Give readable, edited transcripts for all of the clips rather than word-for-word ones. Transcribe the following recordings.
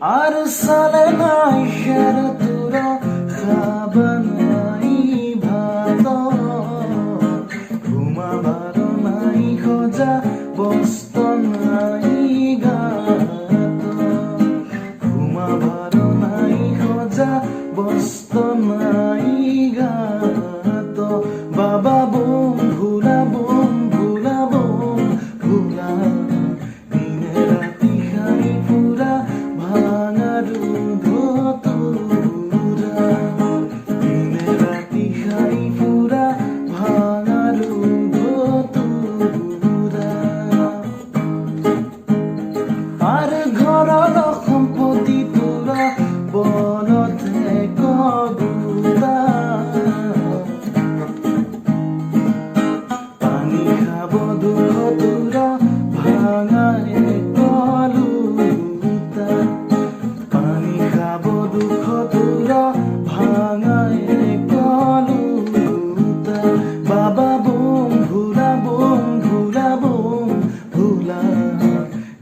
আর সালে নাই খের তোর খাবার নাই ভাত ঘুমাবার নাই খোঁজা বস্ত নাই গাত ঘুমাবার নাই খোঁজা বস্ত নাই গাত বাবা বোম ভুলা ভুলা দিনে রাতি খাই পুরা ভাঙার ধতুরা দিনে রাতি খাই পুরা ভাঙার ধতুরা আর ঘরর সম্পত্তি তোরা বলতে কবুতা পানি খাব দুঃখ তোরা ভাঙায় কলুতা পানি খাব দুঃখ তোরা ভাঙায় কলুতা বাবা বোম ভুলা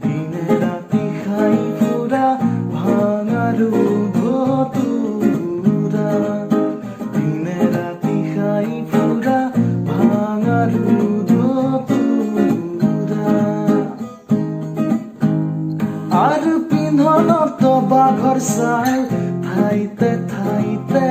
দিনে রাতি খাই পুরা ভাঙারু ধতুরা দিনে রাতি খাই পুরা ভাঙারু ধতুরা আর পিন্ধনত বাঘর চাই ঠাইতে ঠাইতে